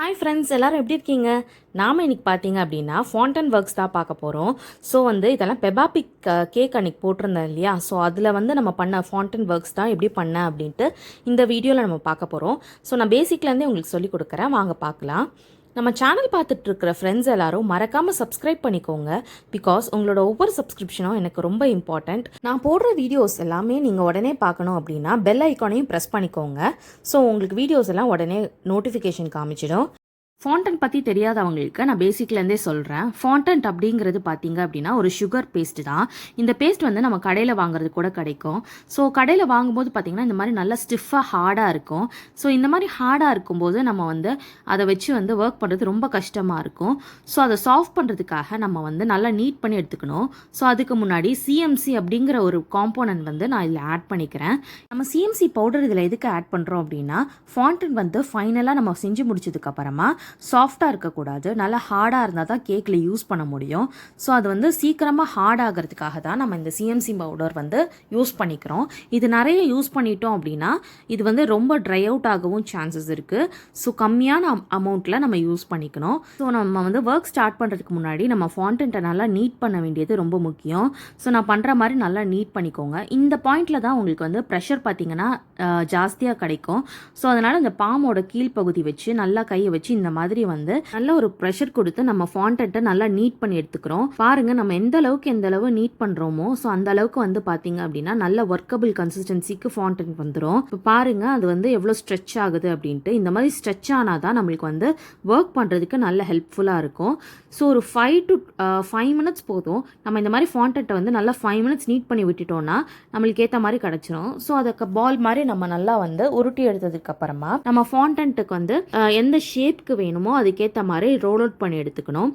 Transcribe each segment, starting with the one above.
Hi friends, எல்லோரும் எப்படி இருக்கீங்க? நாம் இன்றைக்கி பார்த்தீங்க அப்படின்னா ஃபாண்டன் ஒர்க்ஸ் தான் பார்க்க போகிறோம். ஸோ இதெல்லாம் பெபாபிக் கேக் அன்றைக்கி போட்டிருந்தேன் இல்லையா? ஸோ அதில் நம்ம பண்ண ஃபாண்டன் ஒர்க்ஸ் தான் எப்படி பண்ணேன் அப்படின்ட்டு இந்த வீடியோவில் நம்ம பார்க்க போகிறோம். ஸோ நான் பேசிக்லேருந்தே உங்களுக்கு சொல்லிக் கொடுக்குறேன், வாங்க பார்க்கலாம். நம்ம சேனல் பார்த்துட்ருக்கிற ஃப்ரெண்ட்ஸ் எல்லோரும் மறக்காமல் சப்ஸ்கிரைப் பண்ணிக்கோங்க. பிகாஸ் உங்களோட ஒவ்வொரு சப்ஸ்கிரிப்ஷனும் எனக்கு ரொம்ப இம்பார்ட்டண்ட். நான் போடுற வீடியோஸ் எல்லாமே நீங்கள் உடனே பார்க்கணும் அப்படின்னா பெல் ஐக்கானையும் ப்ரெஸ் பண்ணிக்கோங்க. ஸோ உங்களுக்கு வீடியோஸ் எல்லாம் உடனே நோட்டிஃபிகேஷன் காமிச்சிடும். ஃபாண்டன்ட் பற்றி தெரியாதவங்களுக்கு நான் பேசிக்லேருந்தே சொல்கிறேன். ஃபாண்டன்ட் அப்படிங்கிறது பார்த்தீங்க அப்படின்னா ஒரு சுகர் பேஸ்ட் தான். இந்த பேஸ்ட் நம்ம கடையில் வாங்குறது கூட கிடைக்கும். ஸோ கடையில் வாங்கும்போது பார்த்திங்கன்னா இந்த மாதிரி நல்லா ஸ்டிஃபாக ஹார்டாக இருக்கும். ஸோ இந்த மாதிரி ஹார்டாக இருக்கும்போது நம்ம அதை வச்சு ஒர்க் பண்ணுறது ரொம்ப கஷ்டமாக இருக்கும். ஸோ அதை சால்வ் பண்ணுறதுக்காக நம்ம நல்லா நீட் பண்ணி எடுத்துக்கணும். ஸோ அதுக்கு முன்னாடி சிஎம்சி அப்படிங்கிற ஒரு காம்போனன்ட் நான் இதில் ஆட் பண்ணிக்கிறேன். நம்ம சிஎம்சி பவுடர் இதில் எதுக்கு ஆட் பண்ணுறோம் அப்படின்னா ஃபாண்டன்ட் ஃபைனலாக நம்ம செஞ்சு முடிச்சதுக்கப்புறமா சாஃப்டாக இருக்கக்கூடாது, நல்லா ஹார்டாக இருந்தால் தான் கேக்கில் யூஸ் பண்ண முடியும். ஸோ அது சீக்கிரமாக ஹார்ட் ஆகிறதுக்காக தான் நம்ம இந்த சிஎம்சி பவுடர் யூஸ் பண்ணிக்கிறோம். இது நிறைய யூஸ் பண்ணிட்டோம் அப்படின்னா இது ரொம்ப ட்ரை அவுட் ஆகவும் சான்சஸ் இருக்குது. ஸோ கம்மியான அமௌண்ட்டில் நம்ம யூஸ் பண்ணிக்கணும். ஸோ நம்ம ஒர்க் ஸ்டார்ட் பண்ணுறதுக்கு முன்னாடி நம்ம ஃபாண்டன்ட்டை நல்லா நீட் பண்ண வேண்டியது ரொம்ப முக்கியம். ஸோ நான் பண்ணுற மாதிரி நல்லா நீட் பண்ணிக்கோங்க. இந்த பாயிண்டில் தான் உங்களுக்கு ப்ரெஷர் பார்த்திங்கன்னா ஜாஸ்தியாக கிடைக்கும். ஸோ அதனால் இந்த பாமோட கீழ்ப்பகுதி வச்சு நல்லா கையை வச்சு இந்த மாதிரி நல்ல ஒரு ப்ரெஷர் கொடுத்து நம்ம ஃபாண்டன்ட்டை நல்லா நீட் பண்ணி எடுத்துக்கிறோம். பாருங்க, நம்ம எந்த அளவு நீட் பண்றோமோ ஸோ அந்த அளவுக்கு பாத்தீங்க அப்படின்னா நல்ல ஒர்க்கபிள் கன்சிஸ்டன்சிக்கு ஃபாண்டன்ட் வந்துடும். இப்போ பாருங்க, அது எவ்வளோ ஸ்ட்ரெச் ஆகுது அப்படின்ட்டு. இந்த மாதிரி ஸ்ட்ரெச் ஆனாதான் நம்மளுக்கு ஒர்க் பண்றதுக்கு நல்ல ஹெல்ப்ஃபுல்லா இருக்கும். ஸோ ஒரு 5 to 5 மினிட்ஸ் போதும். நம்ம இந்த மாதிரி ஃபாண்டன்ட்டை நல்லா 5 மினிட்ஸ் நீட் பண்ணி விட்டுட்டோம்னா நம்மளுக்கு ஏற்ற மாதிரி கிடச்சிரும். ஸோ அதுக்கு பால் மாதிரி நம்ம நல்லா உருட்டி எடுத்ததுக்கு அப்புறமா நம்ம ஃபாண்டன்ட்டுக்கு எந்த ஷேப்க்கு வேணுமோ அதுக்கேற்ற மாதிரி ரோல் அவுட் பண்ணி எடுத்துக்கணும்.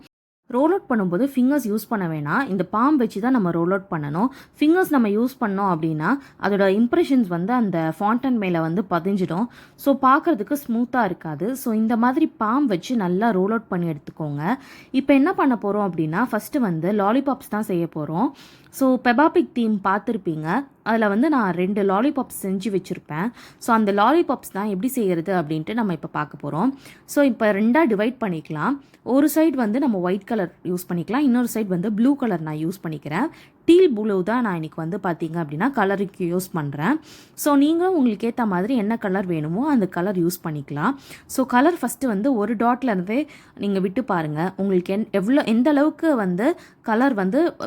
ரோல் அவுட் பண்ணும்போது ஃபிங்கர்ஸ் யூஸ் பண்ண வேணாம். இந்த பாம் வச்சு தான் நம்ம ரோல் அவுட் பண்ணணும். ஃபிங்கர்ஸ் நம்ம யூஸ் பண்ணோம் அப்படின்னா அதோட இம்ப்ரெஷன்ஸ் அந்த ஃபாண்டன் மேலே பதிஞ்சிடும். ஸோ பார்க்குறதுக்கு ஸ்மூத்தாக இருக்காது. ஸோ இந்த மாதிரி பாம் வச்சு நல்லா ரோல் அவுட் பண்ணி எடுத்துக்கோங்க. இப்போ என்ன பண்ண போகிறோம் அப்படின்னா ஃபஸ்ட்டு லாலிபாப்ஸ் தான் செய்ய போகிறோம். ஸோ பெபாபிக் தீம் பார்த்துருப்பீங்க. அதில் நான் 2 லாலிபாப்ஸ் செஞ்சு வச்சுருப்பேன். ஸோ அந்த லாலிபாப்ஸ் தான் எப்படி செய்கிறது அப்படின்ட்டு நம்ம இப்போ பார்க்க போகிறோம். ஸோ இப்போ 2ஆக டிவைட் பண்ணிக்கலாம். ஒரு சைடு நம்ம ஒயிட் கலர் யூஸ் பண்ணிக்கலாம், இன்னொரு சைடு ப்ளூ கலர் நான் யூஸ் பண்ணிக்கிறேன். டீல் ப்ளூ தான் நான் இன்றைக்கி பார்த்தீங்க அப்படின்னா கலருக்கு யூஸ் பண்ணுறேன். ஸோ நீங்கள் உங்களுக்கு ஏற்ற மாதிரி என்ன கலர் வேணுமோ அந்த கலர் யூஸ் பண்ணிக்கலாம். ஸோ கலர் ஃபஸ்ட்டு ஒரு டாட்லேருந்தே நீங்கள் விட்டு பாருங்கள். உங்களுக்கு எந்த அளவுக்கு கலர்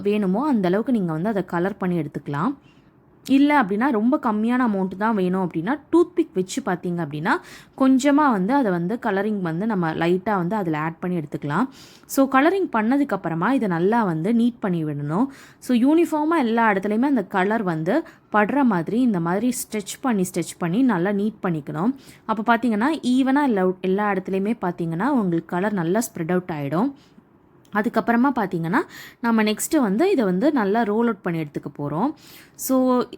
வேணுமோ அந்த அளவுக்கு நீங்கள் அதை கலர் பண்ணி எடுத்துக்கலாம். இல்லை அப்படின்னா ரொம்ப கம்மியான அமௌண்ட் தான் வேணும் அப்படின்னா டூத்பிக் வச்சு பார்த்தீங்க அப்படின்னா கொஞ்சமாக அதை கலரிங் நம்ம லைட்டாக அதில் ஆட் பண்ணி எடுத்துக்கலாம். ஸோ கலரிங் பண்ணதுக்கப்புறமா இதை நல்லா நீட் பண்ணி விடணும். ஸோ யூனிஃபார்மாக எல்லா இடத்துலையுமே அந்த கலர் படுற மாதிரி இந்த மாதிரி ஸ்ட்ரெச் பண்ணி நல்லா நீட் பண்ணிக்கணும். அப்போ பார்த்தீங்கன்னா ஈவனாக எல்லா இடத்துலையுமே பார்த்தீங்கன்னா உங்களுக்கு கலர் நல்லா ஸ்ப்ரெட் அவுட் ஆகிடும். அதுக்கப்புறமா பார்த்தீங்கன்னா நம்ம நெக்ஸ்ட்டு இதை நல்லா ரோல் அவுட் பண்ணி எடுத்துக்க போகிறோம். ஸோ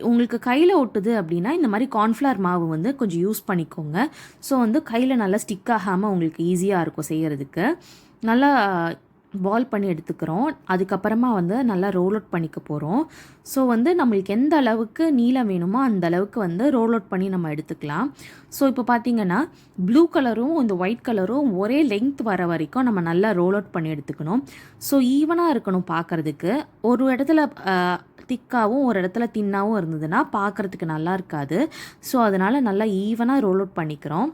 உங்களுக்கு கையில் ஒட்டுது அப்படின்னா இந்த மாதிரி கார்ன்ஃப்ளவர் மாவு கொஞ்சம் யூஸ் பண்ணிக்கோங்க. ஸோ கையில் நல்லா ஸ்டிக் ஆகாமல் உங்களுக்கு ஈஸியாக இருக்கும் செய்கிறதுக்கு. நல்லா பால் பண்ணி எடுத்துக்கிறோம். அதுக்கப்புறமா நல்லா ரோல் அவுட் பண்ணிக்க போகிறோம். ஸோ நம்மளுக்கு எந்த அளவுக்கு நீளம் வேணுமோ அந்த அளவுக்கு ரோல் அவுட் பண்ணி நம்ம எடுத்துக்கலாம். ஸோ இப்போ பார்த்தீங்கன்னா ப்ளூ கலரும் இந்த ஒயிட் கலரும் ஒரே லெங்த் வர வரைக்கும் நம்ம நல்லா ரோல் அவுட் பண்ணி எடுத்துக்கணும். ஸோ ஈவனாக இருக்கணும் பார்க்குறதுக்கு. ஒரு இடத்துல திக்காகவும் ஒரு இடத்துல தின்னாகவும் இருந்ததுன்னா பார்க்குறதுக்கு நல்லா இருக்காது. ஸோ அதனால் நல்லா ஈவனாக ரோல் அவுட் பண்ணிக்கிறோம்.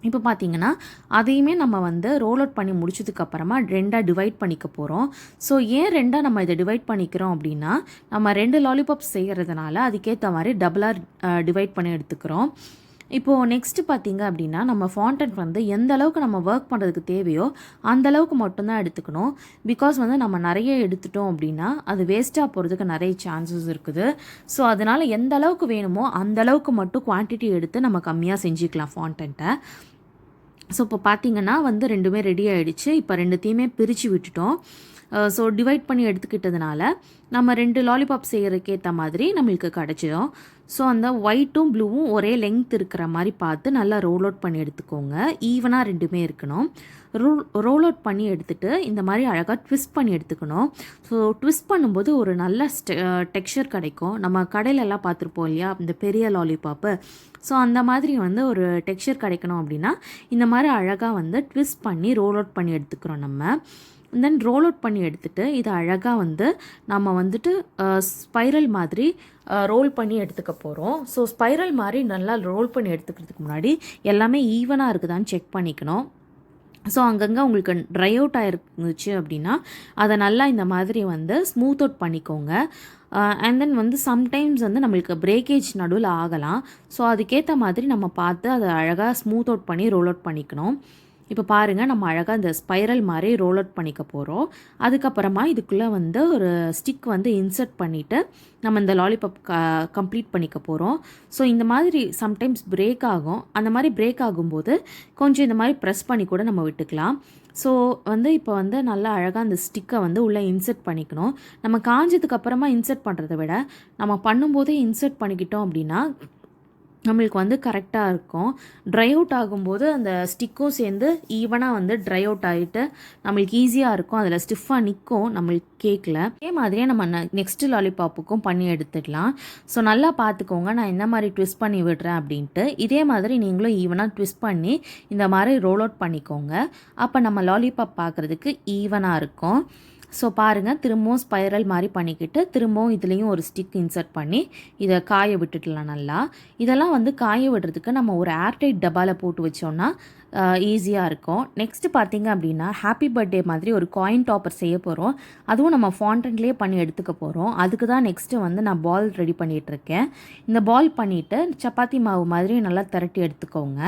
இப்போ பார்த்தீங்கன்னா அதையுமே நம்ம ரோல் அவுட் பண்ணி முடிச்சதுக்கப்புறமா 2ஆக டிவைட் பண்ணிக்க போகிறோம். ஸோ ஏன் 2ஆக நம்ம இதை டிவைட் பண்ணிக்கிறோம் அப்படின்னா நம்ம 2 லாலிபாப்ஸ் செய்கிறதுனால அதுக்கேற்ற மாதிரி டபுளாக டிவைட் பண்ணி எடுத்துக்கிறோம். இப்போது நெக்ஸ்ட்டு பார்த்தீங்க அப்படின்னா நம்ம ஃபாண்டன்ட் எந்த அளவுக்கு நம்ம ஒர்க் பண்ணுறதுக்கு தேவையோ அந்த அளவுக்கு மட்டும்தான் எடுத்துக்கணும். பிகாஸ் நம்ம நிறைய எடுத்துட்டோம் அப்படின்னா அது வேஸ்ட்டாக போகிறதுக்கு நிறைய சான்சஸ் இருக்குது. ஸோ அதனால் எந்த அளவுக்கு வேணுமோ அந்த அளவுக்கு மட்டும் குவான்டிட்டி எடுத்து நம்ம கம்மியாக செஞ்சுக்கலாம் ஃபாண்டன்ட்டை. ஸோ இப்போ பார்த்தீங்கன்னா 2மே ரெடி ஆகிடுச்சு. இப்போ 2த்தையுமே பிரித்து விட்டுட்டோம். ஸோ டிவைட் பண்ணி எடுத்துக்கிட்டதுனால நம்ம 2 லாலிபாப் செய்கிறதுக்கு ஏற்ற மாதிரி நம்மளுக்கு கிடச்சிடும். ஸோ அந்த ஒயிட்டும் ப்ளூவும் ஒரே லெங்த் இருக்கிற மாதிரி பார்த்து நல்லா ரோல் அவுட் பண்ணி எடுத்துக்கோங்க. ஈவனாக ரெண்டுமே இருக்கணும். ரோல் அவுட் பண்ணி எடுத்துகிட்டு இந்த மாதிரி அழகாக ட்விஸ்ட் பண்ணி எடுத்துக்கணும். ஸோ ட்விஸ்ட் பண்ணும்போது ஒரு நல்ல டெக்ஸ்சர் கிடைக்கும். நம்ம கடையிலலாம் பார்த்துருப்போம் இல்லையா இந்த பெரிய லாலிபாப்பு. ஸோ அந்த மாதிரி வந்து ஒரு டெக்ஸ்சர் கிடைக்கணும் அப்படின்னா இந்த மாதிரி அழகாக வந்து ட்விஸ்ட் பண்ணி ரோல் அவுட் பண்ணி எடுத்துக்கிறோம் நம்ம. தென் ரோல் அவுட் பண்ணி எடுத்துகிட்டு இதை அழகாக வந்து நம்ம வந்துட்டு ஸ்பைரல் மாதிரி ரோல் பண்ணி எடுத்துக்க போகிறோம். ஸோ ஸ்பைரல் மாதிரி நல்லா ரோல் பண்ணி எடுத்துக்கிறதுக்கு முன்னாடி எல்லாமே ஈவனாக இருக்குதான்னு செக் பண்ணிக்கணும். ஸோ அங்கங்கே உங்களுக்கு ட்ரை அவுட் ஆகிருந்துச்சு அப்படின்னா அதை நல்லா இந்த மாதிரி வந்து ஸ்மூத் அவுட் பண்ணிக்கோங்க. அண்ட் தென் வந்து சம்டைம்ஸ் வந்து நம்மளுக்கு பிரேக்கேஜ் நடுவில் ஆகலாம். ஸோ அதுக்கேற்ற மாதிரி நம்ம பார்த்து அதை அழகாக ஸ்மூத் அவுட் பண்ணி ரோல் அவுட் பண்ணிக்கணும். இப்போ பாருங்கள் நம்ம அழகாக இந்த ஸ்பைரல் மாதிரி ரோல் அவுட் பண்ணிக்க போகிறோம். அதுக்கப்புறமா இதுக்குள்ளே வந்து ஒரு ஸ்டிக் வந்து இன்சர்ட் பண்ணிவிட்டு நம்ம இந்த லாலிபாப் கம்ப்ளீட் பண்ணிக்க போகிறோம். ஸோ இந்த மாதிரி சம்டைம்ஸ் பிரேக் ஆகும். அந்த மாதிரி பிரேக் ஆகும்போது கொஞ்சம் இந்த மாதிரி ப்ரெஸ் பண்ணி கூட நம்ம விட்டுக்கலாம். ஸோ வந்து இப்போ வந்து நல்லா அழகாக அந்த ஸ்டிக்கை வந்து உள்ளே இன்சர்ட் பண்ணிக்கணும். நம்ம காஞ்சதுக்கு அப்புறமா இன்சர்ட் பண்ணுறதை விட நம்ம பண்ணும்போதே இன்சர்ட் பண்ணிக்கிட்டோம் அப்படின்னா நம்மளுக்கு வந்து கரெக்டாக இருக்கும். ட்ரை அவுட் ஆகும்போது அந்த ஸ்டிக்கும் சேர்ந்து ஈவனாக வந்து ட்ரை அவுட் ஆகிட்டு நம்மளுக்கு ஈஸியாக இருக்கும். அதில் ஸ்டிஃபாக நிற்கும் நம்மளுக்கு கேக்கில். அதே மாதிரியே நம்ம நெக்ஸ்ட்டு லாலிபாப்புக்கும் பண்ணி எடுத்துடலாம். ஸோ நல்லா பார்த்துக்கோங்க நான் இந்த மாதிரி ட்விஸ்ட் பண்ணி விடுறேன் அப்படின்ட்டு. இதே மாதிரி நீங்களும் ஈவனாக ட்விஸ்ட் பண்ணி இந்த மாதிரி ரோல் அவுட் பண்ணிக்கோங்க. அப்போ நம்ம லாலிபாப் பார்க்குறதுக்கு ஈவனாக இருக்கும். ஸோ பாருங்கள் திரும்பவும் ஸ்பைரல் மாதிரி பண்ணிக்கிட்டு திரும்பவும் இதுலேயும் ஒரு ஸ்டிக் இன்சர்ட் பண்ணி இதை காய விட்டுடலாம் நல்லா. இதெல்லாம் வந்து காய விடுறதுக்கு நம்ம ஒரு ஏர்டைட் டப்பாவில் போட்டு வச்சோன்னா ஈஸியாக இருக்கும். நெக்ஸ்ட்டு பார்த்திங்க அப்படின்னா ஹாப்பி பர்த்டே மாதிரி ஒரு காயின் டாப்பர் செய்ய போகிறோம். அதுவும் நம்ம ஃபாண்டன்லேயே பண்ணி எடுத்துக்க போகிறோம். அதுக்கு தான் நெக்ஸ்ட்டு வந்து நான் பால் ரெடி பண்ணிகிட்ருக்கேன். இந்த பால் பண்ணிவிட்டு சப்பாத்தி மாவு மாதிரி நல்லா திரட்டி எடுத்துக்கோங்க.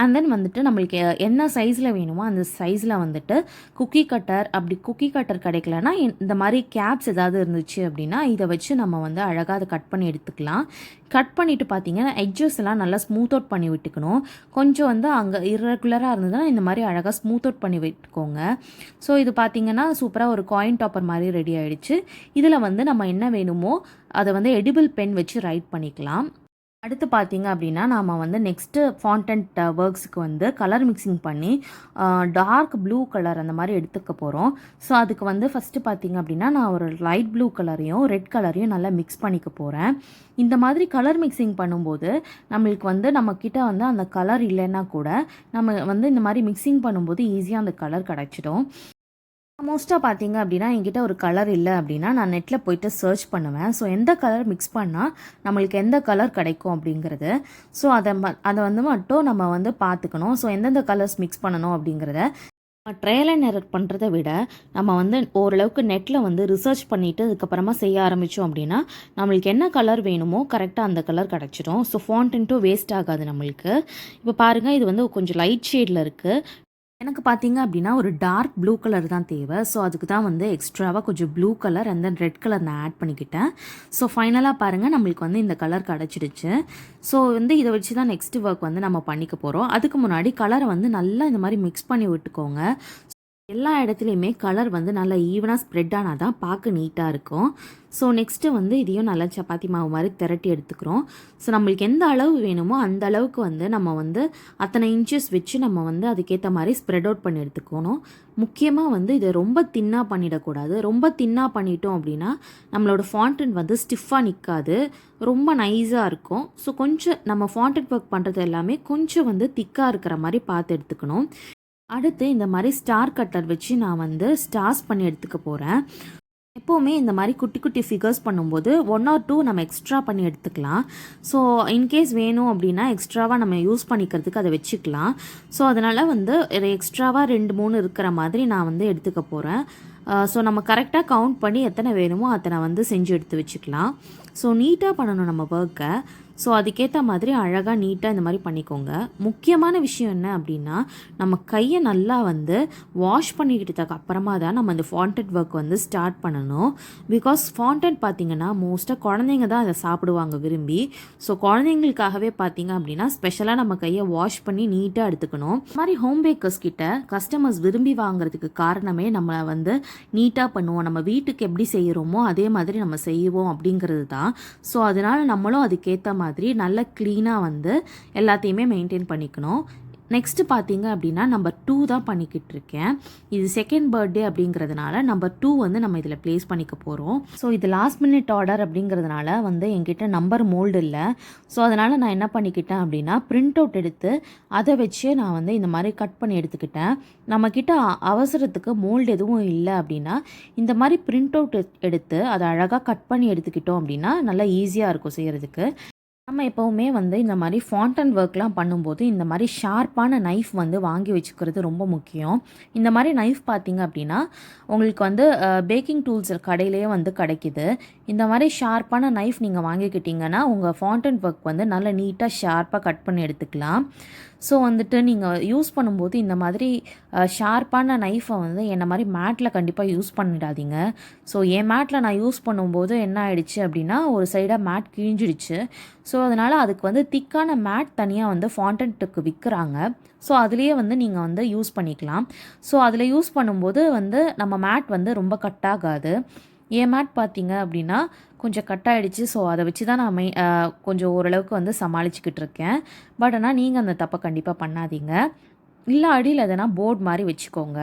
அண்ட் தென் வந்துட்டு நம்மளுக்கு என்ன சைஸில் வேணுமோ அந்த சைஸில் வந்துட்டு குக்கி கட்டர், அப்படி குக்கி கட்டர் கிடைக்கலன்னா இந்த மாதிரி கேப்ஸ் ஏதாவது இருந்துச்சு அப்படின்னா இதை வச்சு நம்ம வந்து அழகாக அதை கட் பண்ணி எடுத்துக்கலாம். கட் பண்ணிவிட்டு பார்த்திங்கன்னா எட்ஜஸ் எல்லாம் நல்லா ஸ்மூத் அவுட் பண்ணி விட்டுக்கணும். கொஞ்சம் வந்து அங்கே இர்ரெகுலராக இருந்ததுன்னா இந்த மாதிரி அழகாக ஸ்மூத் அவுட் பண்ணி விட்டுக்கோங்க. ஸோ இது பார்த்திங்கன்னா சூப்பராக ஒரு காயின் டாப்பர் மாதிரி ரெடி ஆகிடுச்சு. இதில் வந்து நம்ம என்ன வேணுமோ அதை வந்து எடிபிள் பென் வச்சு ரைட் பண்ணிக்கலாம். அடுத்து பார்த்திங்க அப்படின்னா நாம் வந்து நெக்ஸ்ட்டு ஃபாண்டன்ட் ஒர்க்ஸுக்கு வந்து கலர் மிக்சிங் பண்ணி டார்க் ப்ளூ கலர் அந்த மாதிரி எடுத்துக்க போகிறோம். ஸோ அதுக்கு வந்து ஃபஸ்ட்டு பார்த்திங்க அப்படின்னா நான் ஒரு லைட் ப்ளூ கலரையும் ரெட் கலரையும் நல்லா மிக்ஸ் பண்ணிக்க போகிறேன். இந்த மாதிரி கலர் மிக்சிங் பண்ணும்போது நம்மளுக்கு வந்து நம்மக்கிட்ட வந்து அந்த கலர் இல்லைன்னா கூட நம்ம வந்து இந்த மாதிரி மிக்சிங் பண்ணும்போது ஈஸியாக அந்த கலர் கிடச்சிடும். மோஸ்ட்டாக பார்த்திங்க அப்படின்னா என்கிட்ட ஒரு கலர் இல்லை அப்படின்னா நான் நெட்டில் போய்ட்டு சர்ச் பண்ணுவேன். ஸோ எந்த கலர் மிக்ஸ் பண்ணால் நம்மளுக்கு எந்த கலர் கிடைக்கும் அப்படிங்கிறது. ஸோ அதை வந்து மட்டும் நம்ம வந்து பார்த்துக்கணும். ஸோ எந்தெந்த கலர்ஸ் மிக்ஸ் பண்ணணும் அப்படிங்கிறத ட்ரையல் அண்ட் எரர் பண்ணுறத விட நம்ம வந்து ஓரளவுக்கு நெட்டில் வந்து ரிசர்ச் பண்ணிவிட்டு அதுக்கப்புறமா செய்ய ஆரம்பித்தோம் அப்படின்னா நம்மளுக்கு என்ன கலர் வேணுமோ கரெக்டாக அந்த கலர் கிடச்சிடும். ஸோ ஃபாண்டன்ட்டும் வேஸ்ட் ஆகாது நம்மளுக்கு. இப்போ பாருங்கள் இது வந்து கொஞ்சம் லைட் ஷேடில் இருக்குது. எனக்கு பார்த்திங்க அப்படின்னா ஒரு டார்க் ப்ளூ கலர் தான் தேவை. ஸோ அதுக்கு தான் வந்து எக்ஸ்ட்ராவாக கொஞ்சம் blue colour and then red colour நான் ஆட் பண்ணிக்கிட்டேன். ஸோ ஃபைனலாக பாருங்கள் நம்மளுக்கு வந்து இந்த கலர் கிடச்சிடுச்சு. ஸோ வந்து இதை வச்சு தான் நெக்ஸ்ட் ஒர்க் வந்து நம்ம பண்ணிக்க போகிறோம். அதுக்கு முன்னாடி கலரை வந்து நல்லா இந்த மாதிரி மிக்ஸ் பண்ணி விட்டுக்கோங்க. எல்லா இடத்துலையுமே கலர் வந்து நல்லா ஈவனாக ஸ்ப்ரெட் ஆனால் தான் பார்க்க நீட்டாக இருக்கும். ஸோ நெக்ஸ்ட்டு வந்து இதையும் நல்லா சப்பாத்தி மாவு மாதிரி திரட்டி எடுத்துக்கிறோம். ஸோ நம்மளுக்கு எந்த அளவு வேணுமோ அந்த அளவுக்கு வந்து நம்ம வந்து அத்தனை இன்ச்சஸ் வச்சு நம்ம வந்து அதுக்கேற்ற மாதிரி ஸ்ப்ரெட் அவுட் பண்ணி எடுத்துக்கணும். முக்கியமாக வந்து இதை ரொம்ப தின்னாக பண்ணிடக்கூடாது. ரொம்ப தின்னாக பண்ணிட்டோம் அப்படின்னா நம்மளோட ஃபாண்டன்ட் வந்து ஸ்டிஃபாக நிற்காது, ரொம்ப நைஸாக இருக்கும். ஸோ கொஞ்சம் நம்ம ஃபாண்டன்ட் ஒர்க் பண்ணுறது எல்லாமே கொஞ்சம் வந்து திக்காக இருக்கிற மாதிரி பார்த்து எடுத்துக்கணும். அடுத்து இந்த மாதிரி ஸ்டார் கட்டர் வச்சு நான் வந்து ஸ்டார்ஸ் பண்ணி எடுத்துக்க போகிறேன். எப்போவுமே இந்த மாதிரி குட்டி குட்டி ஃபிகர்ஸ் பண்ணும்போது 1 or 2 நம்ம எக்ஸ்ட்ரா பண்ணி எடுத்துக்கலாம். ஸோ இன்கேஸ் வேணும் அப்படின்னா எக்ஸ்ட்ராவாக நம்ம யூஸ் பண்ணிக்கிறதுக்கு அதை வச்சுக்கலாம். ஸோ அதனால் வந்து எக்ஸ்ட்ராவாக 2-3 இருக்கிற மாதிரி நான் வந்து எடுத்துக்க போகிறேன். ஸோ நம்ம கரெக்டாக கவுண்ட் பண்ணி எத்தனை வேணுமோ அத்தனை வந்து செஞ்சு எடுத்து வச்சுக்கலாம். ஸோ நீட்டாக பண்ணணும் நம்ம ஒர்க்கை. ஸோ அதுக்கேற்ற மாதிரி அழகாக நீட்டாக இந்த மாதிரி பண்ணிக்கோங்க. முக்கியமான விஷயம் என்ன அப்படின்னா, நம்ம கையை நல்லா வந்து வாஷ் பண்ணிக்கிட்டதுக்கு அப்புறமா தான் நம்ம இந்த ஃபாண்டன்ட் ஒர்க் வந்து ஸ்டார்ட் பண்ணணும். பிகாஸ் ஃபாண்டன்ட் பார்த்திங்கன்னா மோஸ்ட்டாக குழந்தைங்க தான் அதை சாப்பிடுவாங்க விரும்பி. ஸோ குழந்தைங்களுக்காகவே பார்த்திங்க அப்படின்னா ஸ்பெஷலாக நம்ம கையை வாஷ் பண்ணி நீட்டாக எடுத்துக்கணும். இந்த மாதிரி ஹோம் பேக்கர்ஸ் கிட்ட கஸ்டமர்ஸ் விரும்பி வாங்குறதுக்கு காரணமே நம்ம வந்து நீட்டாக பண்ணுவோம், நம்ம வீட்டுக்கு எப்படி செய்கிறோமோ அதே மாதிரி நம்ம செய்வோம் அப்படிங்கிறது தான். ஸோ அதனால் நம்மளும் அதுக்கேற்ற மாதிரி நல்ல க்ளீனாக வந்து எல்லாத்தையுமே மெயின்டைன் பண்ணிக்கணும். நெக்ஸ்ட்டு பார்த்தீங்க அப்படின்னா நம்பர் 2 தான் பண்ணிக்கிட்டு இருக்கேன். இது செகண்ட் பர்த்டே அப்படிங்கிறதுனால நம்பர் 2 வந்து நம்ம இதில் ப்ளேஸ் பண்ணிக்க போகிறோம். ஸோ இது லாஸ்ட் மினிட் ஆர்டர் அப்படிங்கிறதுனால வந்து என்கிட்ட நம்பர் மோல்டு இல்லை. ஸோ அதனால் நான் என்ன பண்ணிக்கிட்டேன் அப்படின்னா பிரிண்ட் அவுட் எடுத்து அதை வச்சு நான் வந்து இந்த மாதிரி கட் பண்ணி எடுத்துக்கிட்டேன். நம்மக்கிட்ட அவசரத்துக்கு மோல்டு எதுவும் இல்லை அப்படின்னா இந்த மாதிரி பிரிண்ட் அவுட் எடுத்து அதை அழகாக கட் பண்ணி எடுத்துக்கிட்டோம் அப்படின்னா நல்லா ஈஸியாக இருக்கும் செய்கிறதுக்கு. நம்ம எப்போவுமே வந்து இந்த மாதிரி ஃபாண்டன் ஒர்க்லாம் பண்ணும்போது இந்த மாதிரி ஷார்ப்பான நைஃப் வந்து வாங்கி வச்சுக்கிறது ரொம்ப முக்கியம். இந்த மாதிரி நைஃப் பார்த்திங்க அப்படின்னா உங்களுக்கு வந்து பேக்கிங் டூல்ஸ் கடையிலேயே வந்து கிடைக்கிது. இந்த மாதிரி ஷார்ப்பான நைஃப் நீங்கள் வாங்கிக்கிட்டிங்கன்னா உங்கள் ஃபாண்டன் ஒர்க் வந்து நல்லா நீட்டாக ஷார்ப்பாக கட் பண்ணி எடுத்துக்கலாம். ஸோ வந்துட்டு நீங்கள் யூஸ் பண்ணும்போது இந்த மாதிரி ஷார்ப்பான நைஃபை வந்து என்ன மாதிரி மேட்டில் கண்டிப்பாக யூஸ் பண்ணிடாதீங்க. ஸோ என் மேட்டில் நான் யூஸ் பண்ணும்போது என்ன ஆயிடுச்சு அப்படின்னா ஒரு சைடாக மேட் கிழிஞ்சிடுச்சு. ஸோ அதனால் அதுக்கு வந்து திக்கான மேட் தனியாக வந்து ஃபாண்டன்ட்டுக்கு விற்கிறாங்க. ஸோ அதுலேயே வந்து நீங்கள் வந்து யூஸ் பண்ணிக்கலாம். ஸோ அதில் யூஸ் பண்ணும்போது வந்து நம்ம மேட் வந்து ரொம்ப கட் ஆகாது. என் மேட் பார்த்தீங்க அப்படின்னா கொஞ்சம் கட் ஆகிடுச்சு. ஸோ அதை வச்சு தான் நான் கொஞ்சம் ஓரளவுக்கு வந்து சமாளிச்சுக்கிட்டு இருக்கேன். பட் ஆனால் நீங்கள் அந்த தப்பை கண்டிப்பாக பண்ணாதீங்க. இல்லை அடியில் எதனா போர்டு மாதிரி வச்சுக்கோங்க.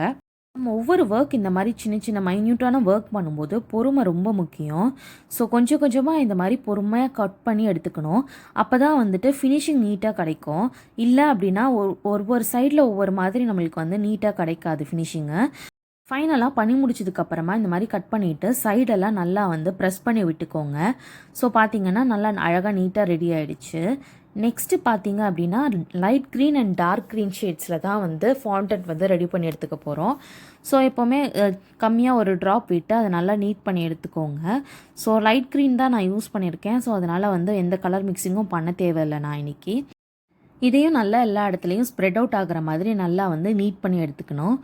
நம்ம ஒவ்வொரு ஒர்க் இந்த மாதிரி சின்ன சின்ன மைன்யூட்டான ஒர்க் பண்ணும்போது பொறுமை ரொம்ப முக்கியம். ஸோ கொஞ்சம் கொஞ்சமாக இந்த மாதிரி பொறுமையாக கட் பண்ணி எடுத்துக்கணும். அப்போ தான் வந்துட்டு ஃபினிஷிங் நீட்டாக கிடைக்கும். இல்லை அப்படின்னா ஒவ்வொரு சைடில் ஒவ்வொரு மாதிரி நம்மளுக்கு வந்து நீட்டாக கிடைக்காது ஃபினிஷிங்கு. ஃபைனலாக பண்ணி முடிச்சதுக்கப்புறமா இந்த மாதிரி கட் பண்ணிவிட்டு சைடெல்லாம் நல்லா வந்து ப்ரெஸ் பண்ணி விட்டுக்கோங்க. ஸோ பார்த்திங்கன்னா நல்லா அழகாக நீட்டாக ரெடி ஆகிடுச்சு. நெக்ஸ்ட்டு பார்த்தீங்க அப்படின்னா light green and dark green ஷேட்ஸில் தான் வந்து ஃபாண்டன்ட் வந்து ரெடி பண்ணி எடுத்துக்க போகிறோம். ஸோ எப்போவுமே கம்மியாக ஒரு ட்ராப் விட்டு அதை நல்லா நீட் பண்ணி எடுத்துக்கோங்க. ஸோ லைட் க்ரீன் தான் நான் யூஸ் பண்ணியிருக்கேன். ஸோ அதனால் வந்து எந்த கலர் மிக்சிங்கும் பண்ண தேவையில்லை நான் இன்றைக்கி. இதையும் நல்லா எல்லா இடத்துலையும் ஸ்ப்ரெட் அவுட் ஆகிற மாதிரி நல்லா வந்து நீட் பண்ணி எடுத்துக்கணும்.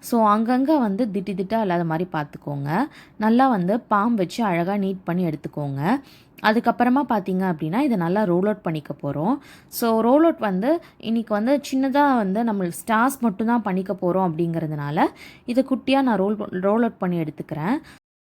ஸோ அங்கங்கே வந்து திட்டாக இல்லாத மாதிரி பார்த்துக்கோங்க. நல்லா வந்து பாம் வச்சு அழகாக நீட் பண்ணி எடுத்துக்கோங்க. அதுக்கப்புறமா பார்த்தீங்க அப்படின்னா இதை நல்லா ரோல் அவுட் பண்ணிக்க போகிறோம். ஸோ ரோல் அவுட் வந்து இன்றைக்கி வந்து சின்னதாக வந்து நம்ம ஸ்டார்ஸ் மட்டும்தான் பண்ணிக்க போகிறோம் அப்படிங்கிறதுனால இதை குட்டியாக நான் ரோல் அவுட் பண்ணி எடுத்துக்கிறேன்.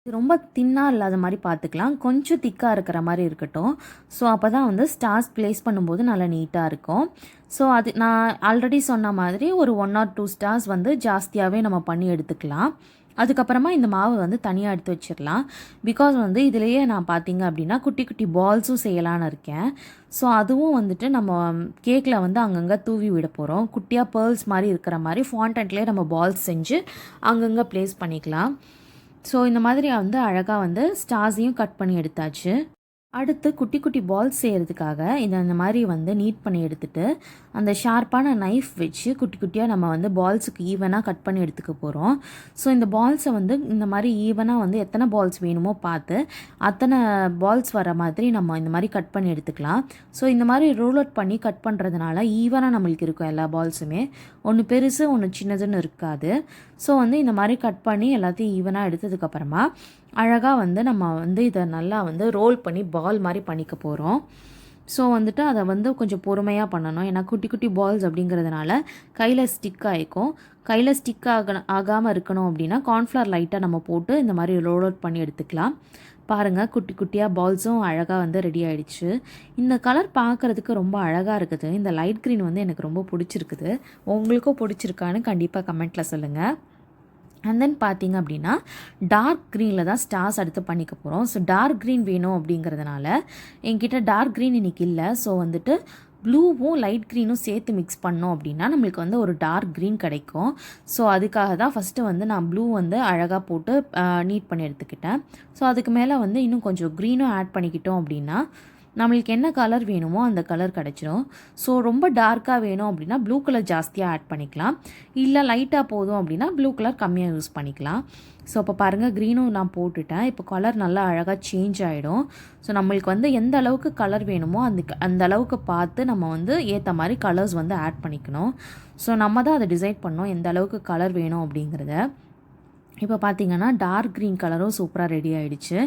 ரொம்ப தின்னாக இல்லாத மாதிரி பார்த்துக்கலாம், கொஞ்சம் திக்காக இருக்கிற மாதிரி இருக்கட்டும். ஸோ அப்போ தான் வந்து ஸ்டார்ஸ் ப்ளேஸ் பண்ணும்போது நல்லா நீட்டாக இருக்கும். ஸோ அது நான் ஆல்ரெடி சொன்ன மாதிரி ஒரு 1 or 2 ஸ்டார்ஸ் வந்து ஜாஸ்தியாகவே நம்ம பண்ணி எடுத்துக்கலாம். அதுக்கப்புறமா இந்த மாவு வந்து தனியாக எடுத்து வச்சிடலாம். பிகாஸ் வந்து இதிலேயே நான் பார்த்தீங்க அப்படின்னா குட்டி குட்டி பால்ஸும் செய்யலான்னு இருக்கேன். ஸோ அதுவும் வந்துட்டு நம்ம கேக்கில் வந்து அங்கங்கே தூவி விட போகிறோம். குட்டியாக பேர்ல்ஸ் மாதிரி இருக்கிற மாதிரி ஃபாண்டன்ட்லேயே நம்ம பால்ஸ் செஞ்சு அங்கங்கே ப்ளேஸ் பண்ணிக்கலாம். ஸோ இந்த மாதிரி வந்து அழகாக வந்து ஸ்டார்ஸையும் கட் பண்ணி எடுத்தாச்சு. அடுத்து குட்டி குட்டி பால்ஸ் செய்கிறதுக்காக இந்த மாதிரி வந்து நீட் பண்ணி எடுத்துகிட்டு அந்த ஷார்ப்பான நைஃப் வச்சு குட்டி குட்டியாக நம்ம வந்து பால்ஸுக்கு ஈவனாக கட் பண்ணி எடுத்துக்க போகிறோம். ஸோ இந்த பால்ஸை வந்து இந்த மாதிரி ஈவனாக வந்து எத்தனை பால்ஸ் வேணுமோ பார்த்து அத்தனை பால்ஸ் வர மாதிரி நம்ம இந்த மாதிரி கட் பண்ணி எடுத்துக்கலாம். ஸோ இந்த மாதிரி ரோல் அவுட் பண்ணி கட் பண்ணுறதுனால ஈவனாக நம்மளுக்கு இருக்கும் எல்லா பால்ஸுமே, ஒன்று பெருசு ஒன்று சின்னதுன்னு இருக்காது. ஸோ வந்து இந்த மாதிரி கட் பண்ணி எல்லாத்தையும் ஈவனாக எடுத்ததுக்கப்புறமா அழகாக வந்து நம்ம வந்து இதை நல்லா வந்து ரோல் பண்ணி பால் மாதிரி பண்ணிக்க போகிறோம். ஸோ வந்துட்டு அதை வந்து கொஞ்சம் பொறுமையாக பண்ணணும். ஏன்னா குட்டி குட்டி பால்ஸ் அப்படிங்கிறதுனால கையில் ஸ்டிக் ஆகிக்கும். கையில் ஸ்டிக் ஆகாமல் இருக்கணும் அப்படின்னா கார்ன்ஃப்ளவர் லைட்டாக நம்ம போட்டு இந்த மாதிரி ரோல் அவுட் பண்ணி எடுத்துக்கலாம். பாருங்கள், குட்டி குட்டியாக பால்ஸும் அழகாக வந்து ரெடி ஆகிடுச்சு. இந்த கலர் பார்க்குறதுக்கு ரொம்ப அழகாக இருக்குது. இந்த லைட் க்ரீன் வந்து எனக்கு ரொம்ப பிடிச்சிருக்குது. உங்களுக்கும் பிடிச்சிருக்கான்னு கண்டிப்பாக கமெண்ட்டில் சொல்லுங்கள். அண்ட் தென் பார்த்தீங்க அப்படின்னா டார்க் க்ரீனில் தான் ஸ்டார்ஸ் அடுத்து பண்ணிக்க போகிறோம். ஸோ டார்க் க்ரீன் வேணும் அப்படிங்கிறதுனால என்கிட்ட டார்க் க்ரீன் இன்றைக்கி இல்லை. ஸோ வந்துட்டு ப்ளூவும் லைட் க்ரீனும் சேர்த்து மிக்ஸ் பண்ணோம் அப்படின்னா நம்மளுக்கு வந்து ஒரு டார்க் க்ரீன் கிடைக்கும். ஸோ அதுக்காக தான் ஃபஸ்ட்டு வந்து நான் ப்ளூ வந்து அழகாக போட்டு நீட் பண்ணி எடுத்துக்கிட்டேன். ஸோ அதுக்கு மேலே வந்து இன்னும் கொஞ்சம் க்ரீனும் ஆட் பண்ணிக்கிட்டோம் அப்படின்னா நம்மளுக்கு என்ன கலர் வேணுமோ அந்த கலர் கிடச்சிரும். ஸோ ரொம்ப டார்க்காக வேணும் அப்படின்னா ப்ளூ கலர் ஜாஸ்தியாக ஆட் பண்ணிக்கலாம். இல்லை லைட்டாக போதும் அப்படின்னா ப்ளூ கலர் கம்மியாக யூஸ் பண்ணிக்கலாம். ஸோ இப்போ பாருங்கள் க்ரீனும் நான் போட்டுட்டேன். இப்போ கலர் நல்லா அழகாக சேஞ்ச் ஆகிடும். ஸோ நம்மளுக்கு வந்து எந்த அளவுக்கு கலர் வேணுமோ அந்த அளவுக்கு பார்த்து நம்ம வந்து ஏற்ற மாதிரி கலர்ஸ் வந்து ஆட் பண்ணிக்கணும். ஸோ நம்ம தான் அதை டிசைட் பண்ணோம் எந்த அளவுக்கு கலர் வேணும் அப்படிங்கிறத. இப்போ பார்த்தீங்கன்னா டார்க் க்ரீன் கலரும் சூப்பராக ரெடி ஆகிடுச்சு.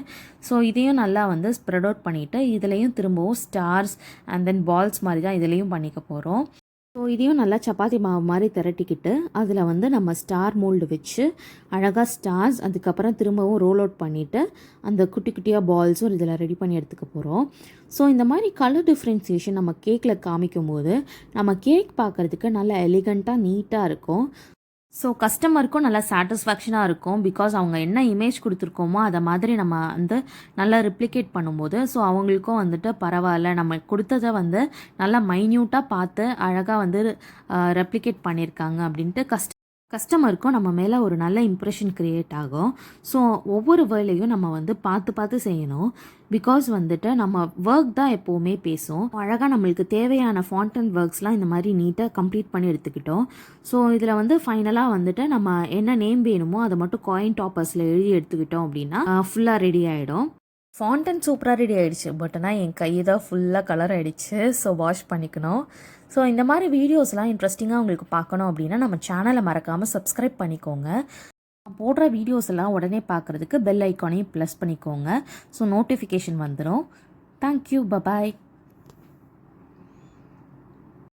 ஸோ இதையும் நல்லா வந்து ஸ்ப்ரெட் அவுட் பண்ணிவிட்டு இதுலேயும் திரும்பவும் ஸ்டார்ஸ் அண்ட் தென் பால்ஸ் மாதிரி தான் இதுலேயும் பண்ணிக்க போகிறோம். ஸோ இதையும் நல்லா சப்பாத்தி மாவு மாதிரி திரட்டிக்கிட்டு அதில் வந்து நம்ம ஸ்டார் மோல்டு வச்சு அழகாக ஸ்டார்ஸ் அதுக்கப்புறம் திரும்பவும் ரோல் அவுட் பண்ணிவிட்டு அந்த குட்டி குட்டியாக பால்ஸும் இதில் ரெடி பண்ணி எடுத்துக்க போகிறோம். ஸோ இந்த மாதிரி கலர் டிஃப்ரென்சியேஷன் நம்ம கேக்கில் காமிக்கும் போது நம்ம கேக் பார்க்குறதுக்கு நல்லா எலிகண்ட்டாக நீட்டாக இருக்கும். ஸோ கஸ்டமருக்கும் நல்லா சாட்டிஸ்ஃபேக்ஷனாக இருக்கும். பிகாஸ் அவங்க என்ன இமேஜ் கொடுத்துருக்கோமோ அதை மாதிரி நம்ம வந்து நல்லா ரிப்ளிகேட் பண்ணும்போது ஸோ அவங்களுக்கும் வந்துட்டு பரவாயில்ல, நம்ம கொடுத்ததை வந்து நல்லா மைன்யூட்டாக பார்த்து அழகாக வந்து ரெப்ளிகேட் பண்ணியிருக்காங்க அப்படின்ட்டு கஸ்டமருக்கும் நம்ம மேலே ஒரு நல்ல இம்ப்ரெஷன் க்ரியேட் ஆகும். ஸோ ஒவ்வொரு வேலையும் நம்ம வந்து பார்த்து செய்யணும். பிகாஸ் வந்துட்டு நம்ம ஒர்க் தான் எப்போவுமே பேசும். அழகாக நம்மளுக்கு தேவையான ஃபாண்டன்ட் ஒர்க்ஸ்லாம் இந்த மாதிரி நீட்டாக கம்ப்ளீட் பண்ணி எடுத்துக்கிட்டோம். ஸோ இதில் வந்து ஃபைனலாக வந்துட்டு நம்ம என்ன நேம் வேணுமோ அதை மட்டும் காயின் டாப்பர்ஸில் எழுதி எடுத்துக்கிட்டோம் அப்படின்னா ஃபுல்லாக ரெடி ஆகிடும். ஃபாண்டன் சூப்பராக ரெடி ஆகிடுச்சு. பட் ஆனால் என் கை தான் ஃபுல்லாக கலர் ஆகிடுச்சு. ஸோ வாஷ் பண்ணிக்கணும். ஸோ இந்த மாதிரி வீடியோஸ்லாம் இன்ட்ரெஸ்டிங்காக உங்களுக்கு பார்க்கணும் அப்படின்னா நம்ம சேனலை மறக்காமல் சப்ஸ்கிரைப் பண்ணிக்கோங்க. போடுற வீடியோஸ் எல்லாம் உடனே பார்க்குறதுக்கு பெல் ஐக்கானையும் ப்ளஸ் பண்ணிக்கோங்க. ஸோ நோட்டிஃபிகேஷன் வந்துடும். Thank you, bye bye.